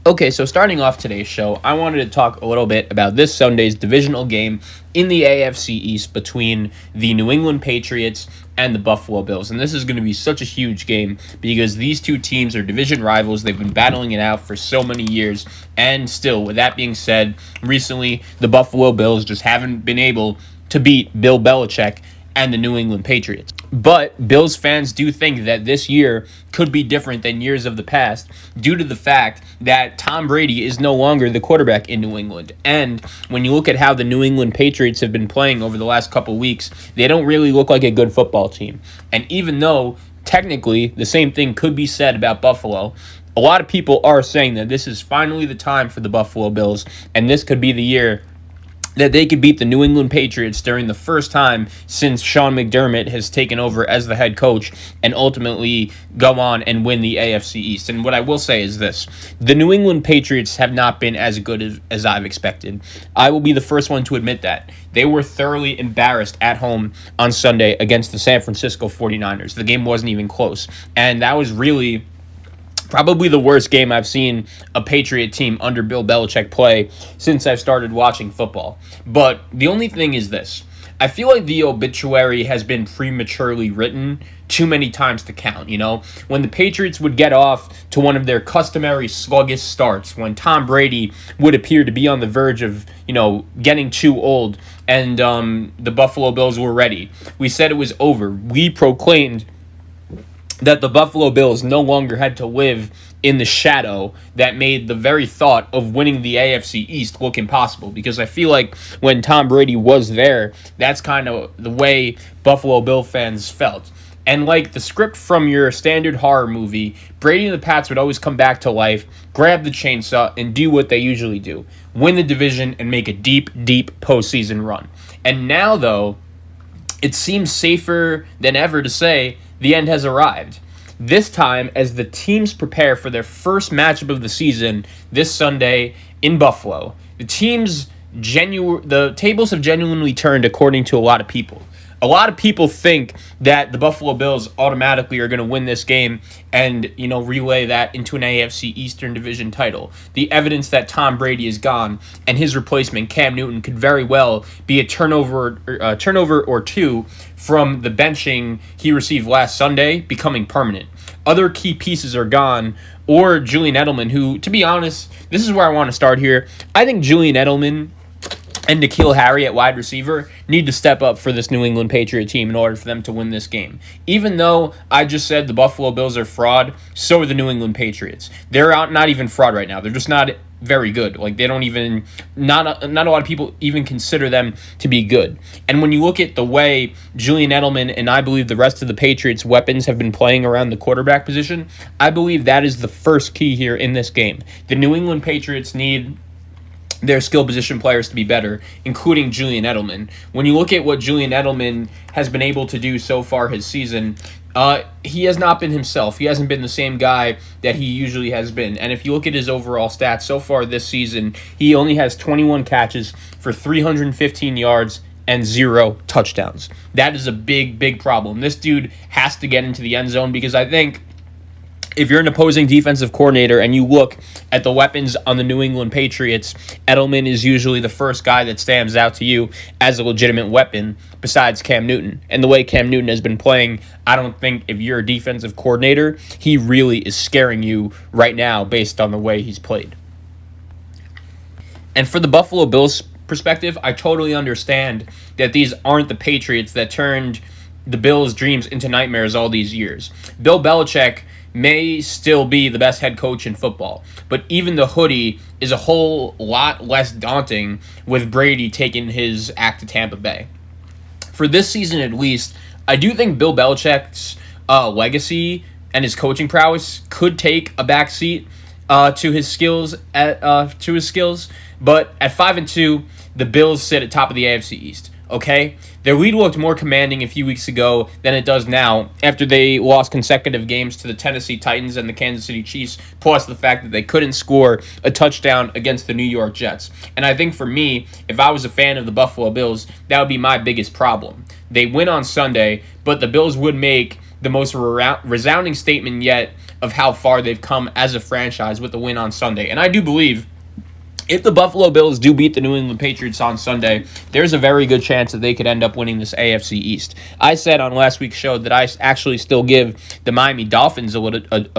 Okay, so starting off today's show, I wanted to talk a little bit about this Sunday's divisional game in the AFC East between the New England Patriots and the Buffalo Bills. And this is going to be such a huge game because these two teams are division rivals. They've been battling it out for so many years. And still, with that being said, recently the Buffalo Bills just haven't been able to beat Bill Belichick and the New England Patriots. But Bills fans do think that this year could be different than years of the past due to the fact that Tom Brady is no longer the quarterback in New England. And when you look at how the New England Patriots have been playing over the last couple weeks, they don't really look like a good football team. And even though technically the same thing could be said about Buffalo, a lot of people are saying that this is finally the time for the Buffalo Bills, and this could be the year that they could beat the New England Patriots during the first time since Sean McDermott has taken over as the head coach and ultimately go on and win the AFC East. And what I will say is this: the New England Patriots have not been as good as I've expected. I will be the first one to admit that. They were thoroughly embarrassed at home on Sunday against the San Francisco 49ers. The game wasn't even close. And that was really probably the worst game I've seen a Patriot team under Bill Belichick play since I've started watching football. But the only thing is this: I feel like the obituary has been prematurely written too many times to count. When the Patriots would get off to one of their customary sluggish starts, when Tom Brady would appear to be on the verge of, getting too old, and the Buffalo Bills were ready, we said it was over. We proclaimed that the Buffalo Bills no longer had to live in the shadow that made the very thought of winning the AFC East look impossible. Because I feel like when Tom Brady was there, that's kind of the way Buffalo Bill fans felt. And like the script from your standard horror movie, Brady and the Pats would always come back to life, grab the chainsaw, and do what they usually do: win the division and make a deep, deep postseason run. And now, though, it seems safer than ever to say the end has arrived. This time, as the teams prepare for their first matchup of the season this Sunday in Buffalo, the tables have genuinely turned according to a lot of people. A lot of people think that the Buffalo Bills automatically are going to win this game and, relay that into an AFC Eastern Division title. The evidence that Tom Brady is gone and his replacement, Cam Newton, could very well be a turnover or two from the benching he received last Sunday becoming permanent. Other key pieces are gone, or Julian Edelman, who, to be honest, this is where I want to start here. I think Julian Edelman and N'Keal Harry at wide receiver need to step up for this New England Patriot team in order for them to win this game. Even though I just said the Buffalo Bills are fraud, so are the New England Patriots. They're not even fraud right now. They're just not very good. Like, they don't even, not a lot of people even consider them to be good. And when you look at the way Julian Edelman and I believe the rest of the Patriots' weapons have been playing around the quarterback position, I believe that is the first key here in this game. The New England Patriots need their skill position players to be better, including Julian Edelman. When you look at what Julian Edelman has been able to do so far his season, he has not been himself. He hasn't been the same guy that he usually has been. And if you look at his overall stats so far this season, he only has 21 catches for 315 yards and 0 touchdowns. That is a big, big problem. This dude has to get into the end zone, because I think if you're an opposing defensive coordinator and you look at the weapons on the New England Patriots, Edelman is usually the first guy that stands out to you as a legitimate weapon besides Cam Newton. And the way Cam Newton has been playing, I don't think if you're a defensive coordinator, he really is scaring you right now based on the way he's played. And for the Buffalo Bills perspective, I totally understand that these aren't the Patriots that turned the Bills' dreams into nightmares all these years. Bill Belichick may still be the best head coach in football, but even the hoodie is a whole lot less daunting with Brady taking his act to Tampa Bay. For this season at least, I do think Bill Belichick's legacy and his coaching prowess could take a backseat to his skills. But at 5-2, the Bills sit at top of the AFC East. Okay, their lead looked more commanding a few weeks ago than it does now after they lost consecutive games to the Tennessee Titans and the Kansas City Chiefs, plus the fact that they couldn't score a touchdown against the New York Jets. And I think for me, if I was a fan of the Buffalo Bills, that would be my biggest problem. They win on Sunday, but the Bills would make the most resounding statement yet of how far they've come as a franchise with the win on Sunday. And I do believe if the Buffalo Bills do beat the New England Patriots on Sunday, there's a very good chance that they could end up winning this AFC East. I said on last week's show that I actually still give the Miami Dolphins a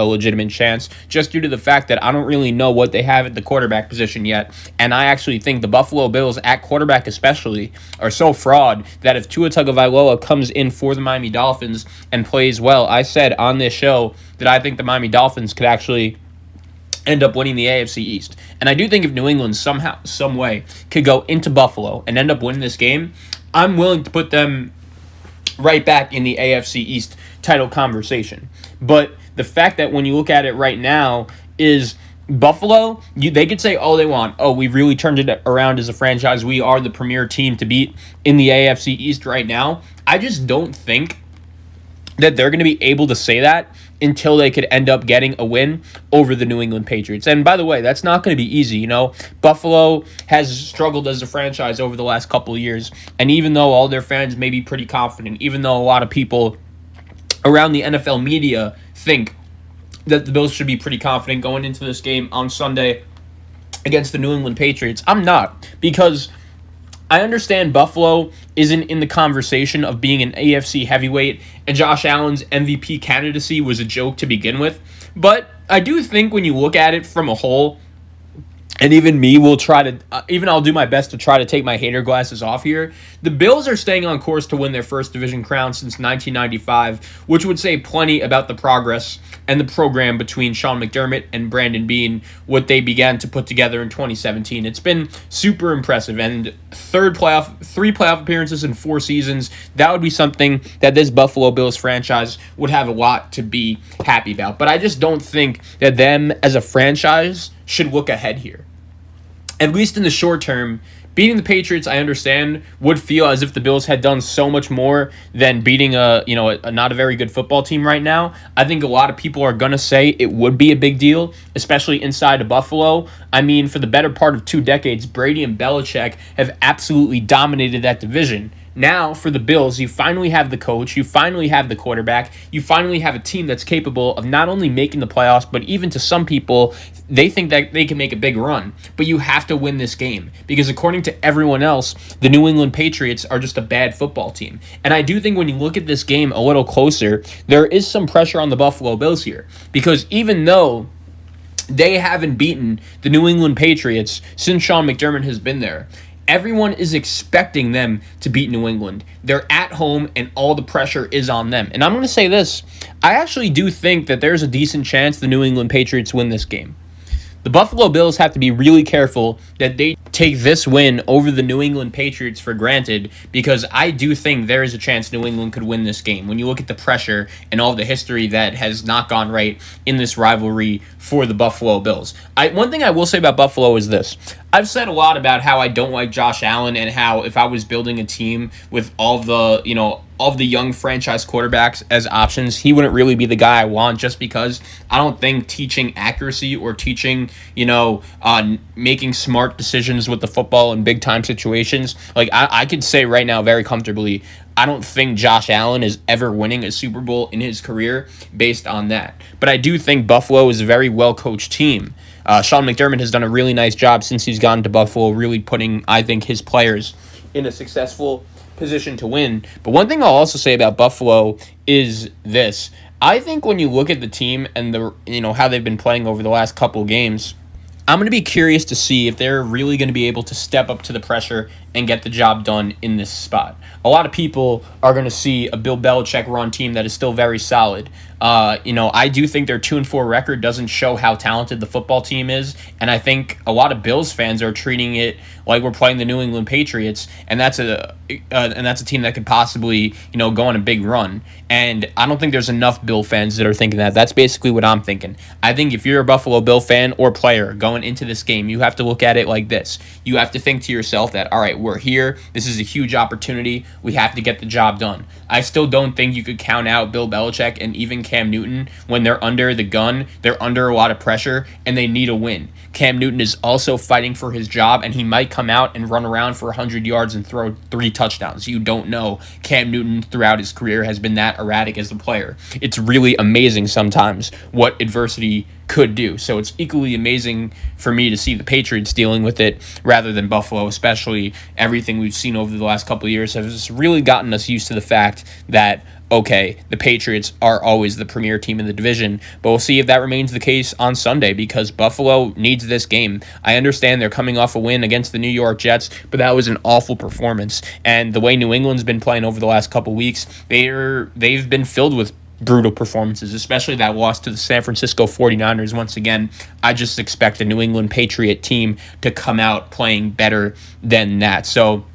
legitimate chance, just due to the fact that I don't really know what they have at the quarterback position yet. And I actually think the Buffalo Bills, at quarterback especially, are so fraud that if Tua Tagovailoa comes in for the Miami Dolphins and plays well, I said on this show that I think the Miami Dolphins could actually end up winning the AFC East. And I do think if New England somehow, some way, could go into Buffalo and end up winning this game, I'm willing to put them right back in the AFC East title conversation. But the fact that when you look at it right now is Buffalo, they could say all they want. Oh, we've really turned it around as a franchise. We are the premier team to beat in the AFC East right now. I just don't think that they're going to be able to say that until they could end up getting a win over the New England Patriots. And by the way, that's not going to be easy. Buffalo has struggled as a franchise over the last couple of years. And even though all their fans may be pretty confident, even though a lot of people around the NFL media think that the Bills should be pretty confident going into this game on Sunday against the New England Patriots, I'm not. Because I understand Buffalo isn't in the conversation of being an AFC heavyweight, and Josh Allen's MVP candidacy was a joke to begin with. But I do think when you look at it from a whole, and even me will try to, I'll do my best to try to take my hater glasses off here. The Bills are staying on course to win their first division crown since 1995, which would say plenty about the progress and the program between Sean McDermott and Brandon Beane, what they began to put together in 2017. It's been super impressive, and three playoff appearances in 4 seasons, that would be something that this Buffalo Bills franchise would have a lot to be happy about. But I just don't think that them as a franchise should look ahead here. At least in the short term, beating the Patriots, I understand, would feel as if the Bills had done so much more than beating a not a very good football team right now. I think a lot of people are going to say it would be a big deal, especially inside of Buffalo. I mean, for the better part of 2 decades, Brady and Belichick have absolutely dominated that division. Now, for the Bills, you finally have the coach, you finally have the quarterback, you finally have a team that's capable of not only making the playoffs, but even to some people, they think that they can make a big run. But you have to win this game, because according to everyone else, the New England Patriots are just a bad football team. And I do think when you look at this game a little closer, there is some pressure on the Buffalo Bills here, because even though they haven't beaten the New England Patriots since Sean McDermott has been there, everyone is expecting them to beat New England. They're at home, and all the pressure is on them. And I'm going to say this. I actually do think that there's a decent chance the New England Patriots win this game. The Buffalo Bills have to be really careful that they take this win over the New England Patriots for granted, because I do think there is a chance New England could win this game when you look at the pressure and all the history that has not gone right in this rivalry for the Buffalo Bills. One thing I will say about Buffalo is this. I've said a lot about how I don't like Josh Allen, and how if I was building a team with all the young franchise quarterbacks as options, he wouldn't really be the guy I want, just because I don't think teaching accuracy or teaching, making smart decisions with the football in big time situations, like I could say right now very comfortably, I don't think Josh Allen is ever winning a Super Bowl in his career based on that. But I do think Buffalo is a very well-coached team. Sean McDermott has done a really nice job since he's gone to Buffalo, really putting, I think, his players in a successful position to win. But one thing I'll also say about Buffalo is this. I think when you look at the team and how they've been playing over the last couple games, I'm going to be curious to see if they're really going to be able to step up to the pressure and get the job done in this spot. A lot of people are going to see a Bill Belichick run team that is still very solid. I do think their 2-4 record doesn't show how talented the football team is, and I think a lot of Bills fans are treating it like we're playing the New England Patriots, and that's a team that could possibly go on a big run. And I don't think there's enough Bill fans that are thinking that. That's basically what I'm thinking. I think if you're a Buffalo Bill fan or player going into this game, you have to look at it like this. You have to think to yourself that, all right, we're here. This is a huge opportunity. We have to get the job done. I still don't think you could count out Bill Belichick and even Cam Newton when they're under the gun, they're under a lot of pressure, and they need a win. Cam Newton is also fighting for his job, and he might come out and run around for 100 yards and throw 3 touchdowns. You don't know. Cam Newton throughout his career has been that erratic as a player. It's really amazing sometimes what adversity could do. So it's equally amazing for me to see the Patriots dealing with it rather than Buffalo, especially everything we've seen over the last couple of years has really gotten us used to the fact that, okay, the Patriots are always the premier team in the division, but we'll see if that remains the case on Sunday because Buffalo needs this game. I understand they're coming off a win against the New York Jets, but that was an awful performance. And the way New England's been playing over the last couple weeks, they've been filled with brutal performances, especially that loss to the San Francisco 49ers. Once again, I just expect the New England Patriot team to come out playing better than that. So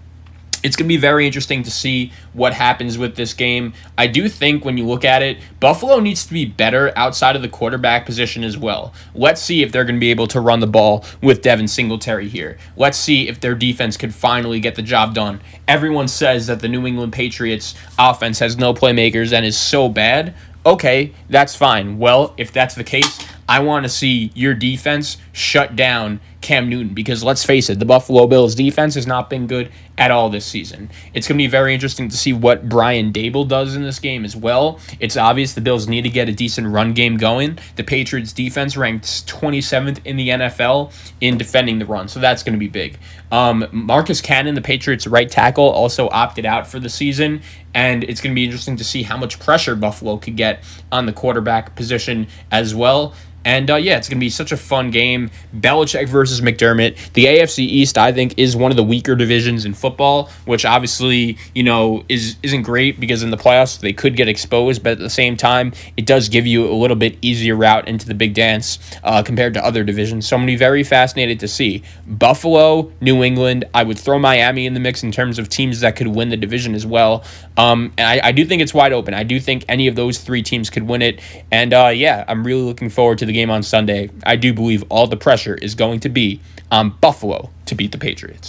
it's going to be very interesting to see what happens with this game. I do think when you look at it, Buffalo needs to be better outside of the quarterback position as well. Let's see if they're going to be able to run the ball with Devin Singletary here. Let's see if their defense could finally get the job done. Everyone says that the New England Patriots offense has no playmakers and is so bad. Okay, that's fine. Well, if that's the case, I want to see your defense shut down Cam Newton because let's face it, the Buffalo Bills defense has not been good at all this season. It's going to be very interesting to see what Brian Daboll does in this game as well. It's obvious the Bills need to get a decent run game going. The Patriots defense ranks 27th in the NFL in defending the run, so that's going to be big. Marcus Cannon, the Patriots right tackle, also opted out for the season, and it's going to be interesting to see how much pressure Buffalo could get on the quarterback position as well. And it's going to be such a fun game. Belichick versus McDermott. The AFC East, I think, is one of the weaker divisions in football, which obviously, isn't great because in the playoffs they could get exposed. But at the same time, it does give you a little bit easier route into the big dance compared to other divisions. So I'm going to be very fascinated to see. Buffalo, New England. I would throw Miami in the mix in terms of teams that could win the division as well. And I do think it's wide open. I do think any of those 3 teams could win it. And I'm really looking forward to the game on Sunday. I do believe all the pressure is going to be on Buffalo to beat the Patriots.